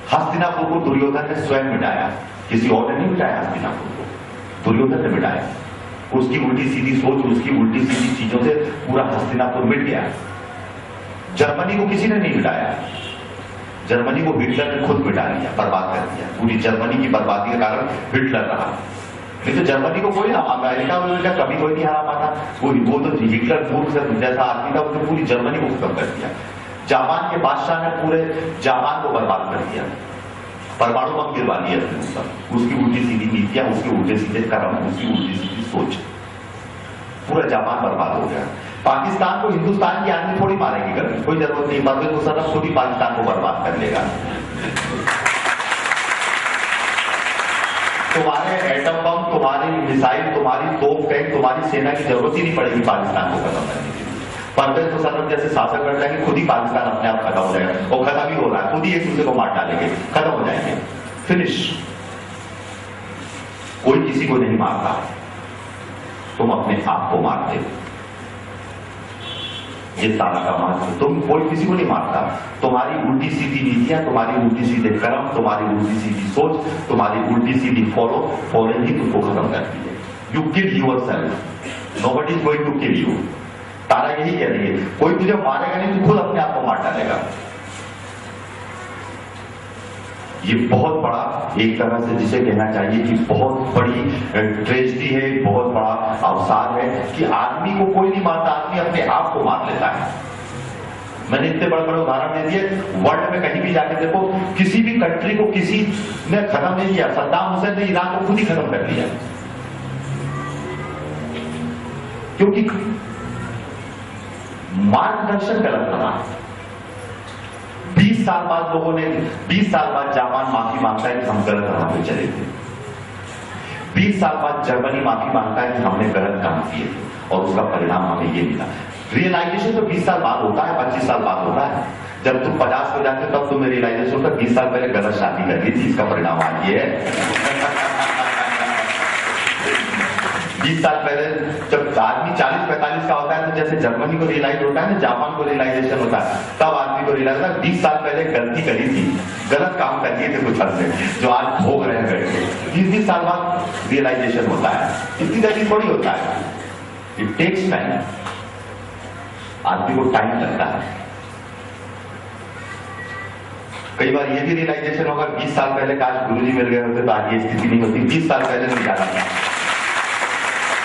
हस्तिनापुर को दुर्योधन ने स्वयं मिटाया, किसी और ने नहीं मिटाया हस्तिनापुर को, दुर्योधन ने मिटाया। उसकी उल्टी सीधी सोच, उसकी उल्टी सीधी चीजों से पूरा हस्तिनापुर मिट गया। जर्मनी को किसी ने नहीं मिटाया, जर्मनी को हिटलर ने खुद मिटा लिया, बर्बाद कर दिया। पूरी जर्मनी की बर्बादी का कारण हिटलर रहा। नहीं तो जर्मनी को कोई ना, अमेरिका में कभी कोई नहीं हरा पाता। वो तो हिटलर मूर्ख से जैसा आदमी था, उसने पूरी जर्मनी को खत्म कर दिया। जापान के बादशाह ने पूरे जापान को बर्बाद कर दिया, परमाणु बम गिरवा दिया अपने ऊपर। उसकी उल्टी सीधी नीतियां, उसके उल्टे सीधे कर्म, उसकी उल्टी सीधी सोच, पूरा जापान बर्बाद हो गया। पाकिस्तान को हिंदुस्तान की आर्मी थोड़ी मारेगी कभी, कोई जरूरत नहीं, परवेज मुशर्रफ खुद ही पाकिस्तान को बर्बाद कर लेगा। तुम्हारे एटम बम, तुम्हारी मिसाइल, तुम्हारी तोप टैंक, तुम्हारी सेना की जरूरत ही नहीं पड़ेगी पाकिस्तान को खत्म करने के लिए। परवेज मुशर्रफ जैसे शासक कर जाएंगे, खुद ही पाकिस्तान अपने आप खत्म हो जाएगा, और खत्म ही हो रहा है, खुद ही एक दूसरे को मार डालेंगे, खत्म हो जाएंगे, फिनिश। कोई किसी को नहीं मारता, तुम अपने आप को मारते हो। ये ताला का महत्व, तुम कोई किसी को नहीं मारता। तुम्हारी उल्टी सीधी नीतियां, तुम्हारी उल्टी सीधे कर्म, तुम्हारी उल्टी सीधी सोच, तुम्हारी उल्टी सीधी फॉलोइंग ही तुमको खत्म करती है। You kill yourself, nobody is going to kill you. Tara यही कह रही है, कोई तुझे मारेगा नहीं, तू खुद अपने आप को मार डालेगा। ये बहुत बड़ा एक तरह से जिसे कहना चाहिए कि बहुत बड़ी ट्रेजेडी है, बहुत बड़ा अवसाद है कि आदमी को कोई नहीं मारता, आदमी अपने आप को मार लेता है। मैंने इतने बड़े बड़े उदाहरण दे दिए, वर्ल्ड में कहीं भी जाके देखो, किसी भी कंट्री को किसी ने खत्म नहीं किया। सद्दाम हुसैन ने ईरान को खुद ही खत्म कर दिया, क्योंकि मार्गदर्शन गलत था। 20 साल बाद लोगों ने, 20 साल बाद जापान माफी मांगता है कि हम गलत राह पे चले थे। 20 साल बाद जर्मनी माफी मांगता है कि हमने गलत काम किए थे, और उसका परिणाम हमें ये मिला। रियलाइजेशन तो 20 साल बाद होता है, 25 साल बाद होता है। जब तुम 50 हो जाते तब तुम्हें रियलाइजेशन होता है 20 साल पहले गलत शादी कर ली थी, इसका परिणाम आज ये है। 20 साल पहले जब आदमी 40-45 का होता है, तो जैसे जर्मनी को रियलाइज होता है ना, जापान को रियलाइजेशन होता है, तब आदमी को रियलाइज होता है 20 साल पहले गलती करी थी, गलत काम कर दिए थे कुछ हद से, जो आज भोग रहे हैं बैठ के। 20 साल बाद रियलाइजेशन होता है, इतनी जल्दी थोड़ी होता है। इट टेक्स टाइम, आदमी को टाइम लगता है। कई बार ये भी रियलाइजेशन होगा 20 साल पहले काश गुरुजी मिल गए होते तो आज ये स्थिति नहीं होती। 20 साल पहले नहीं जाना था।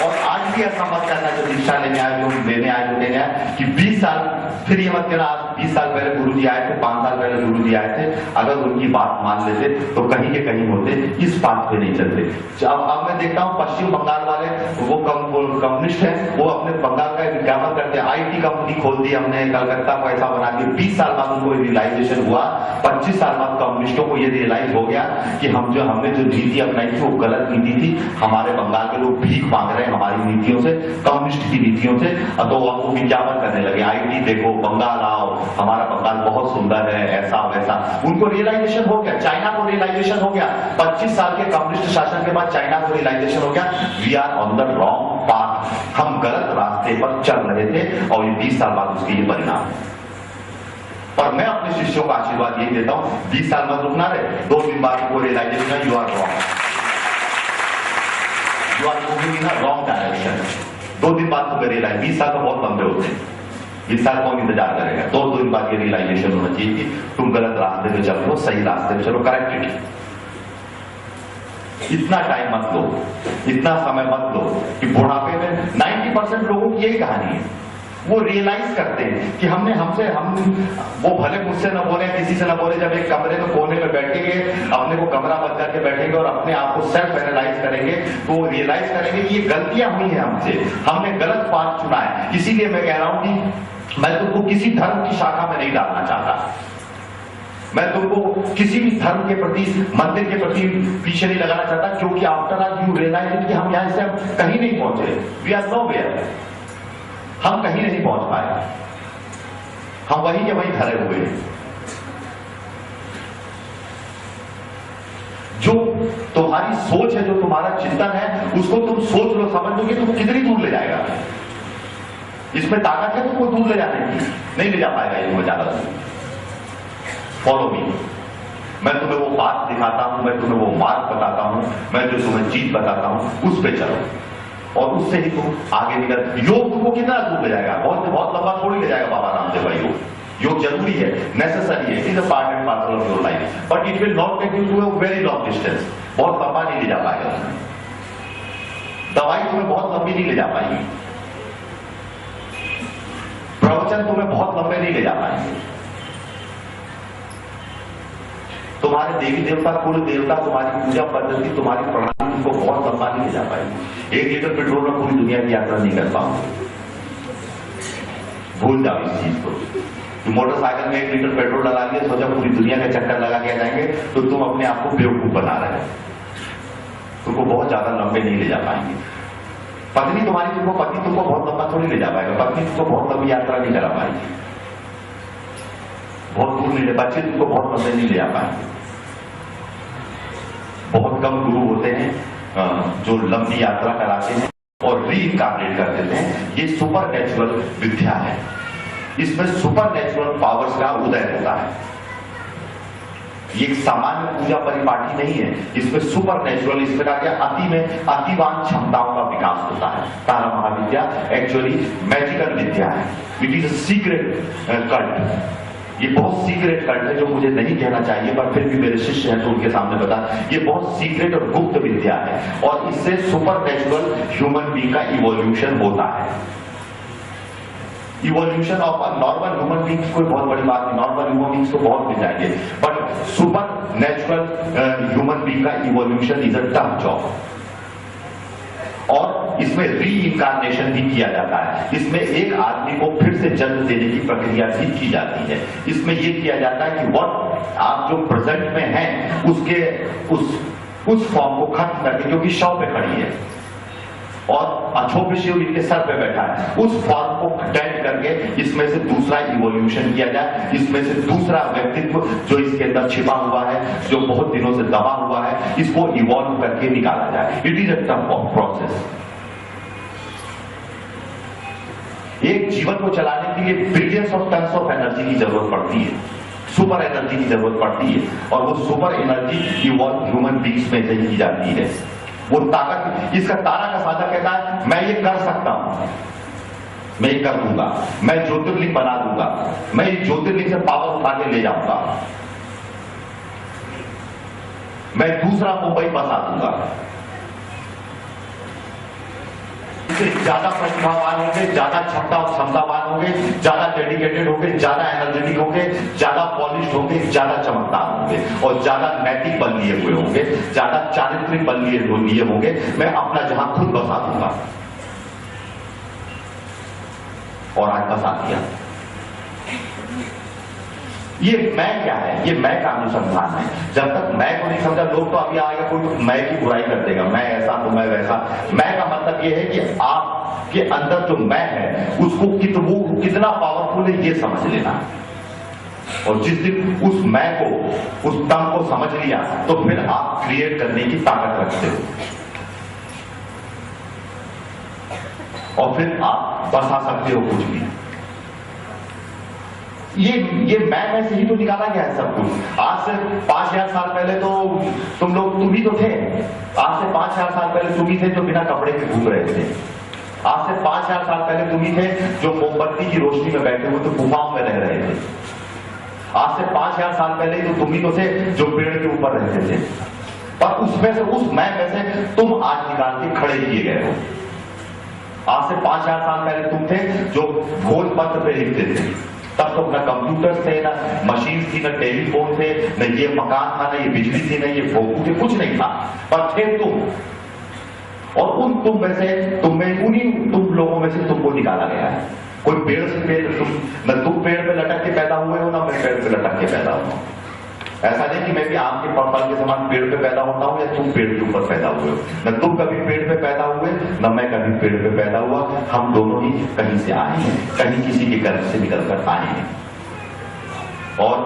और आज भी ऐसा मत करना, जो दीक्षा लेने आए, जो लेने आए, जो लेने आए, कि 20 साल फिर ये मत कहना 20 साल पहले गुरुजी आए थे, 5 साल पहले गुरुजी आए थे, अगर उनकी बात मान लेते तो कहीं के कहीं होते, इस बात पे नहीं चलते। अब मैं देखता हूँ पश्चिम बंगाल वाले, वो कम्युनिस्ट है, वो अपने बंगाल का विज्ञापन करते हैं, IT कंपनी खोल दी हमने, कलकत्ता को ऐसा बना के। 20 साल बाद उनको रियलाइजेशन हुआ, 25 साल बाद कम्युनिस्टों को ये रियलाइज हो गया कि हमने जो नीति अपनाई थी वो गलत नीति थी। हमारे बंगाल के लोग भीख मांग रहे हैं हमारी नीतियों से, कम्युनिस्ट की नीतियों से। तो वो विज्ञापन करने लगे, IT देखो, बंगाल आओ, हमारा बंगाल बहुत सुंदर है, ऐसा वैसा। उनको रियलाइजेशन हो गया। चाइना को रियलाइजेशन हो गया, 25 साल के कम्युनिस्ट शासन के बाद चाइना को रियलाइजेशन हो गया, we are on the wrong path, हम गलत रास्ते पर चल रहे थे, और ये 20 साल बाद उसके ये परिणाम है। और मैं अपने शिष्यों का आशीर्वाद यही देता हूं, 20 साल बाद रुकना रहे, 2 दिन बाद को realization, you are wrong, you are moving in a wrong direction. 2 दिन बाद तो रियलाइज, 20 साल तो बहुत लंबे होते हैं, 20 साल कौन इंतजार करेगा। 2 दिन बाद ये रियलाइजेशन होना चाहिए कि तुम गलत रास्ते पे चल रहे हो, सही रास्ते पे चलो, करेक्टेड। इतना टाइम मत लो, इतना समय मत लो कि बुढ़ापे में 90% लोगों की यही कहानी है। वो रियलाइज करते हैं कि हम वो भले मुझसे न बोले, किसी से न बोले, जब एक कमरे में कोने में बैठेंगे, अपने को कमरा बंद करके बैठेंगे और अपने आप को सेल्फ एनालाइज करेंगे, तो वो रियलाइज करेंगे कि ये गलतियां हुई हैं हमसे, हमने गलत पाथ चुना है। इसीलिए मैं कह रहा हूं कि मैं तुमको किसी धर्म की शाखा में नहीं डालना चाहता, मैं तुमको किसी भी धर्म के प्रति, मंदिर के प्रति पीछे नहीं लगाना चाहता, क्योंकि आफ्टर ऑल यू रियलाइज कि हम यहां से हम कहीं नहीं पहुंचे, वी आर नोवेयर, हम कहीं नहीं पहुंच पाए, हम वहीं के वहीं धरे हुए हैं। जो तुम्हारी सोच है, जो तुम्हारा चिंतन है, उसको तुम सोच लो, समझ लो कि तुमको कितनी दूर ले जाएगा। इसमें ताकत है तुमको दूर ले जाने की, नहीं ले जा पाएगा ये ज्यादा दूर। फॉलो मी, मैं तुम्हें वो बात दिखाता हूं, मैं तुम्हें वो मार्ग बताता हूं, मैं जो तुम्हें चीज बताता हूं उस पे चलो और उससे ही तुम आगे निकल। योग तुमको कितना दूर ले जाएगा? बहुत बहुत लंबा थोड़ी ले जाएगा बाबा रामदेव भाई। योग जरूरी है, नेसेसरी है, it is a part and parcel of your life, but it will not take you to a very long distance. बहुत लंबा नहीं ले जा पाएगा। दवाई तुम्हें बहुत लंबी नहीं ले जा पाएगी, प्रवचन तुम्हें बहुत लंबे नहीं ले जा पाएंगे, तुम्हारे देवी देवता कुल देवता, तुम्हारी पूजा पद्धति, तुम्हारी प्रणाली को बहुत लंबा नहीं ले जा पाएगी। 1 लीटर पेट्रोल में पूरी दुनिया की यात्रा नहीं कर पाओगे। भूल जाओ इस चीज को। मोटरसाइकिल में 1 लीटर पेट्रोल डला दिया, सोचा पूरी दुनिया का चक्कर लगा के जाएंगे, तो तुम अपने आप को बेवकूफ बना रहे हो। तुमको बहुत ज्यादा लंबे नहीं ले जा पाएंगे। पत्नी तुम्हारी तुमको पति तुमको बहुत लंबा थोड़ी ले जा पाएगा। पत्नी तुमको बहुत लंबी यात्रा नहीं करा पाएगी, बहुत दूर नहीं ले। बच्चे तुमको बहुत लंबे नहीं ले जा पाएंगे। बहुत कम गुरु होते हैं जो लंबी यात्रा कराते हैं और रीइनकार्नेट कर देते हैं। ये सुपर नेचुरल विद्या है, इसमें सुपर नेचुरल पावर्स का उदय होता है। ये एक सामान्य पूजा परिपाटी नहीं है, इसमें सुपर नेचुरल, इसमें कहा गया अति में अतिवान क्षमताओं का विकास होता है। तारा महाविद्या एक्चुअली मैजिकल विद्या है। It is a secret cult. ये बहुत सीक्रेट कल्ट है जो मुझे नहीं कहना चाहिए, पर फिर भी मेरे शिष्य हैं तो उनके सामने बता। ये बहुत सीक्रेट और गुप्त विद्या है और इससे सुपर नेचुरल ह्यूमन बीइंग का इवोल्यूशन होता है। Evolution of a normal human being कोई बहुत बड़ी बात नहीं, नॉर्मल ह्यूमन बीइंग्स तो बहुत मिल जाएंगे, but super natural human being का evolution is a tough job. और इसमें रीइनकार्नेशन भी किया जाता है। इसमें एक आदमी को फिर से जन्म देने की प्रक्रिया भी की जाती है। इसमें यह किया जाता है कि वट आप जो प्रेजेंट में हैं उसके उस फॉर्म को खत्म करके, जो कि शव पे खड़ी है और अछोपी शिव इनके सर पे बैठा है, उस फॉर्म को डेड करके इसमें से दूसरा इवोल्यूशन किया जाए। इसमें से दूसरा व्यक्तित्व जो इसके अंदर छिपा हुआ है, जो बहुत दिनों से दबा हुआ है, इसको इवॉल्व करके निकाला जाए। It is a tough process. एक जीवन को चलाने के लिए billions of tons of energy की जरूरत पड़ती है, सुपर एनर्जी की जरूरत पड़ती है, और वो super energy evolve human beings में से ही की जाती है। वो ताकत, इसका तारा का साधा कहता है मैं ये कर सकता हूं, मैं ये कर दूंगा, मैं ज्योतिर्लिंग बना दूंगा, मैं इस ज्योतिर्लिंग से पावर उठा के ले जाऊंगा, मैं दूसरा मुंबई बसा दूंगा। ज्यादा प्रतिभावान होंगे, ज्यादा क्षमतावान होंगे, ज्यादा डेडिकेटेड होंगे, ज्यादा एनर्जेटिक होंगे, ज्यादा पॉलिश होंगे, ज्यादा चमकदार होंगे और ज्यादा नैतिक बन लिए हुए होंगे, ज्यादा चारित्रिक बन लिए होंगे। मैं अपना जहां खुद बसा दूंगा। और आज बसा दिया। ये मैं क्या है? ये मैं का अनुसंधान है। जब तक मैं को नहीं समझा, लोग तो अभी आएगा कोई मैं की बुराई कर देगा, मैं ऐसा तो मैं वैसा। मैं का मतलब ये है कि आपके अंदर जो मैं है उसको वो कितना पावरफुल है ये समझ लेना। और जिस दिन उस मैं को, उस तम को समझ लिया, तो फिर आप क्रिएट करने की ताकत रखते हो और फिर आप बसा सकते हो कुछ भी। ये मैं से ही तो निकाला गया है सब कुछ। आज से 5000 साल पहले तो तुम ही तो थे। आज से 5000 साल पहले तुम ही थे जो बिना कपड़े के घूम रहे थे। आज से 5000 साल पहले तुम ही थे जो मोमबत्ती की रोशनी में बैठे हुए तो गुफाओं में रह रहे थे। आज से 5000 साल पहले ही तो तुम ही तो थे जो पेड़ के ऊपर रहते थे। पर उसमें से, उस मैं में से तुम आज निकाल के खड़े किए गए हो। आज से 5000 साल पहले तुम थे जो भोजपत्र पे लिखते थे। तब तो न कंप्यूटर थे, न मशीन थी, न टेलीफोन थे, न ये मकान था, न ये बिजली थी, न ये भोगू थे, कुछ नहीं था, पर थे तुम। और उन तुम में से, उन्हीं तुम लोगों में से तुमको निकाला गया है। कोई पेड़ से न तुम पेड़ पे लटक के पैदा हुए हो, ना मैं पेड़ पे लटक के पैदा हुआ। ऐसा नहीं कि मैं भी आम के फल के समान पेड़ पे पैदा होता हूं या तुम पेड़ के ऊपर पैदा हुए हो। न तुम कभी पेड़ पे पैदा हुए, न मैं कभी पेड़ पे पैदा हुआ। हम दोनों ही कहीं से आए हैं, कहीं किसी के गर्भ से निकलकर आए हैं। और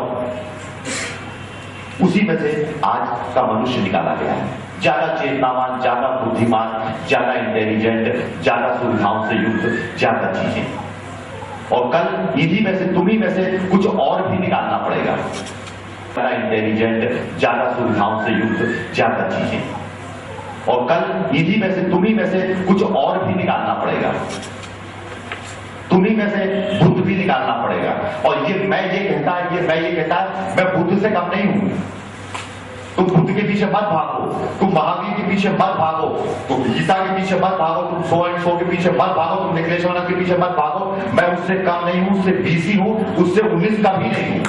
उसी में से आज का मनुष्य निकाला गया है। ज्यादा चेतनावान, ज्यादा बुद्धिमान, ज्यादा इंटेलिजेंट, ज्यादा सुविधाओं से युक्त, ज्यादा चीजें। और कल इन्हीं में से, तुम्ही में से कुछ और भी निकालना पड़ेगा। इंटेलिजेंट, ज्यादा सुविधाओं से युक्त, ज्यादा चीजें। और कल इन्हीं में से, तुम्ही में से कुछ और भी निकालना पड़ेगा, तुम्ही में से बुद्ध भी निकालना पड़ेगा। और ये मैं ये कहता है, मैं बुद्ध से कम नहीं हूं। तुम बुद्ध के पीछे मत भागो, तुम महावीर के पीछे मत भागो, तुम गीता के पीछे मत भागो, तुम सो एंड सो के पीछे मत भागो, तुम निकलेश्वरानंद के पीछे मत भागो। मैं उससे कम नहीं हूं, उससे 20 ही हूं, उससे 19 का भी नहीं हूं।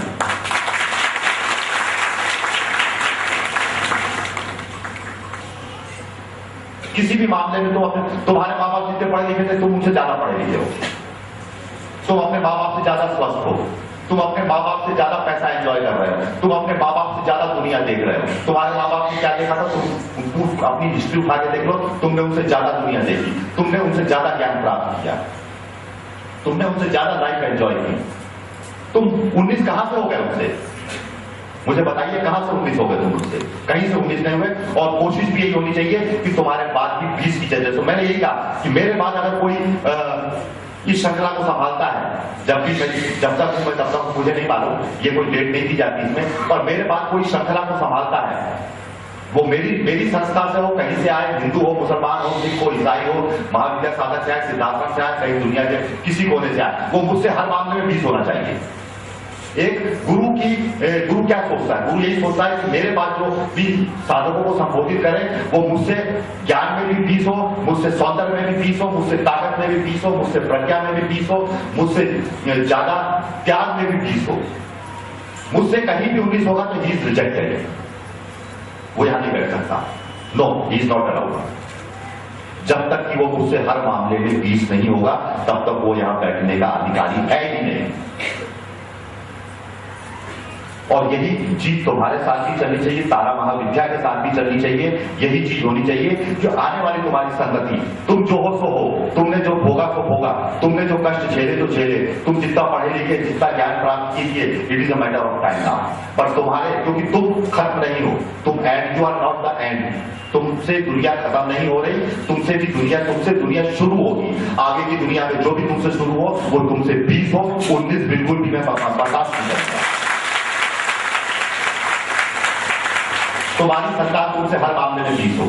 किसी भी मामले में तुम्हारे माँ बाप जितने पढ़े लिखे थे, तुम उनसे ज्यादा पढ़े लिखे हो। तुम अपने माँ बाप से ज्यादा स्वस्थ हो, तुम अपने माँ बाप से ज्यादा पैसा एंजॉय कर रहे हो, तुम अपने माँ बाप से ज्यादा दुनिया देख रहे हो। तुम्हारे माँ बाप ने क्या देखा था, तुम अपनी हिस्ट्री उठा के देख लो, तुमने उनसे ज्यादा दुनिया देखी, तुमने उनसे ज्यादा ज्ञान प्राप्त किया, तुमने उनसे ज्यादा लाइफ एंजॉय की। तुम 19 कहां से हो गए उनसे? मुझे बताइए, कहां से 19 हो गए तुम उनसे? कहीं से 19 नहीं हुए। और कोशिश भी यही होनी चाहिए कि तुम्हारे बाद की 20 की जनरेशन, मैंने यही कहा कि मेरे बाद अगर कोई इस श्रृंखला को संभालता है, जब तक हूं मैं तब तक मुझे नहीं मालूम, ये कोई डेट नहीं दी जाती इसमें, और मेरे बाद कोई श्रृंखला को संभालता है, वो मेरी संस्था से हो, कहीं से आए, हिंदू हो, मुसलमान हो, सिख हो, ईसाई हो, महाविद्या साधक से आए, सिद्धार्थन से आए, कहीं दुनिया के किसी कोने से आए, वो मुझसे हर मामले में 20 होना चाहिए। एक गुरु क्या सोचता है? गुरु यही सोचता है कि मेरे पास जो भी साधकों को संबोधित करें, वो मुझसे ज्ञान में भी 20 हो, मुझसे सौंदर्य में भी 20 हो, मुझसे ताकत में भी 20 हो, मुझसे प्रज्ञा में भी 20 हो, मुझसे ज्यादा त्याग में भी 20 हो। मुझसे कहीं भी 19 होगा तो ही इज रिजेक्टेड, वो यहां नहीं बैठ सकता। No, he is not allowed. जब तक कि वो मुझसे हर मामले में 20 नहीं होगा, तब तक वो यहां बैठने का अधिकारी है ही नहीं। और यही चीज तुम्हारे साथ भी चलनी चाहिए, तारा महाविद्या के साथ भी चलनी चाहिए। यही चीज होनी चाहिए जो आने वाली तुम्हारी संगति, तुम जो हो सो हो, तुमने जो भोगा सो भोगा, तुमने जो कष्ट झेले तो झेले, तुम जितना पढ़े लिखे, जितना ज्ञान प्राप्त कीजिए, it is a matter of time now. पर तुम्हारे, क्योंकि तुम खत्म नहीं हो, तुम end, you are not the end. तुमसे दुनिया खत्म नहीं हो रही, तुमसे दुनिया शुरू होगी। आगे की दुनिया में जो भी तुमसे शुरू हो, वो तुमसे 20 हो, 19 बिल्कुल भी मैं बर्दाश्त नहीं करता। तुम्हारी संतान तुमसे हर मामले में 20 हो,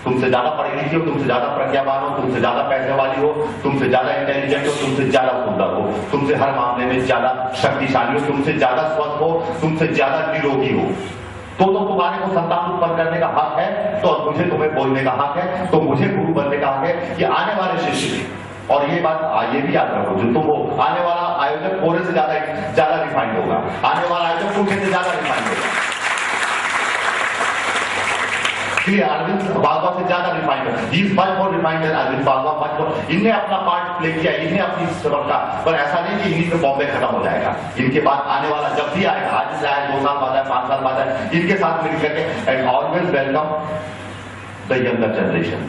तुमसे ज्यादा पढ़ी लिखी हो, तुमसे ज्यादा प्रज्ञावान हो, तुमसे ज्यादा पैसे वाली हो, तुमसे ज्यादा इंटेलिजेंट हो, तुमसे ज्यादा सुंदर हो, तुमसे हर मामले में ज्यादा शक्तिशाली हो, तुमसे ज्यादा स्वस्थ हो, तुमसे ज्यादा निरोगी हो, तो तुम्हारे को संतान उत्पन्न करने का हक है। तो मुझे तुम्हें बोलने का हक है, तो मुझे गुरु बनने का हक है कि आने वाले शिष्य, और ये बात ये भी याद रखो, जो तुम हो, आने वाला आयोजक थोड़े से ज्यादा रिफाइंड होगा, आने वाला आयोजक तुमसे से ज्यादा रिफाइंड होगा। अरविंद बाबा से ज्यादा रिफाइंड है, अरविंद बाबा मच मोर। इनने अपना पार्ट प्ले किया, इनने अपनी सबक का, पर ऐसा नहीं कि इन्हीं पे बॉम्बे खत्म हो जाएगा। इनके बाद आने वाला जब भी आएगा, आज से आए, 2 साल बाद आए, 5 साल बाद आए, इनके साथ मिलकर के, and always welcome the younger generation.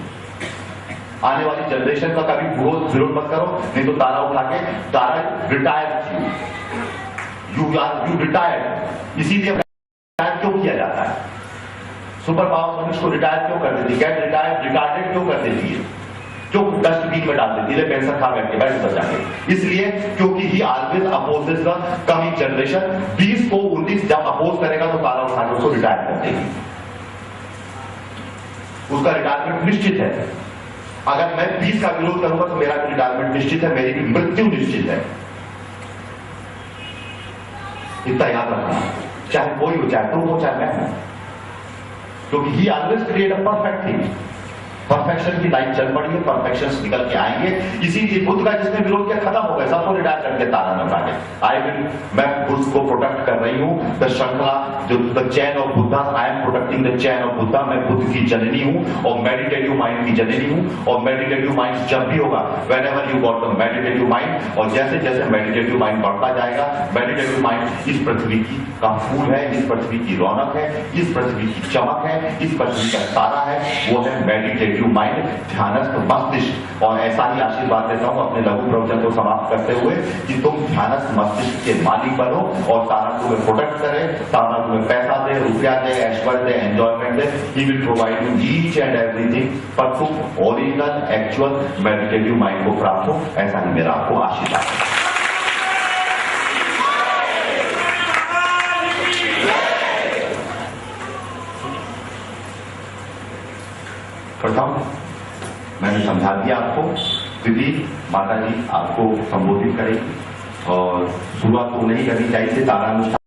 आने वाली जनरेशन का कभी विरोध मत करो, नहीं तो तारा उठा के, तारा रिटायर्ड, यू रिटायर्ड। इसीलिए रिटायर क्यों किया जाता है? सुपर पावर मनुष्य को रिटायर क्यों कर देती, गेट रिटायर्डेड क्यों कर देती है, क्यों डस्टबिन में डाल देती है, पेंशन खा बैठ के, बैठ बचा के? इसलिए क्योंकि ही always opposes the coming generation. 20 को 19 जब अपोज करेगा तो तारा उठा के उसको रिटायर कर देगी, उसका रिटायरमेंट निश्चित है। अगर मैं 20 का विरोध करूंगा तो मेरा भी रिटायरमेंट निश्चित है, मेरी भी मृत्यु निश्चित है। इतना याद रखना, चाहे कोई हो, चाहे तुम हो, चाहे मैं हूं, क्योंकि ही always create a perfect thing. Perfection की लाइफ चल पड़ी है, परफेक्शन निकल के आएंगे। इसीलिए बुद्ध का जिसने विरोध किया खत्म हो गया, सबको रिटायर करके तारा न काटे। मैं बुद्ध को प्रोटेक्ट कर रही हूं, द श्रृंखला, जो the chain of Buddha, I am protecting the chain of Buddha. मैं बुद्ध की जननी हूं और मेडिटेटिव माइंड की जननी हूं। और मेडिटेटिव माइंड जब भी होगा, when ever you got the meditative mind, और जैसे जैसे मेडिटेटिव माइंड बढ़ता जाएगा, मेडिटेटिव माइंड इस पृथ्वी की का फूल है, इस पृथ्वी की रौनक है, इस पृथ्वी की चमक है, इस पृथ्वी का तारा है, वो है मेडिटेटिव माइंड, ध्यानस्थ मस्तिष्क। और ऐसा ही आशीर्वाद देता हूं अपने लघु प्रवचन को समाप्त करते हुए कि तुम ध्यानस्थ मस्तिष्क के मालिक बनो और तारा तुम्हें प्रोटेक्ट करे, तारा तुम्हें पैसा दे, रुपया दे, ऐश्वर्य दे, एंजॉयमेंट दे, he will provide you each and everything, पर तुम ओरिजिनल एक्चुअल मेडिटेटिव माइंड को प्राप्त हो, ऐसा ही मेरा आपको आशीर्वाद है। करता हूँ। मैंने समझा दिया आपको, दीदी माता जी आपको संबोधित करेगी और शुरुआत तो नहीं करनी चाहिए, तारानुष्ठान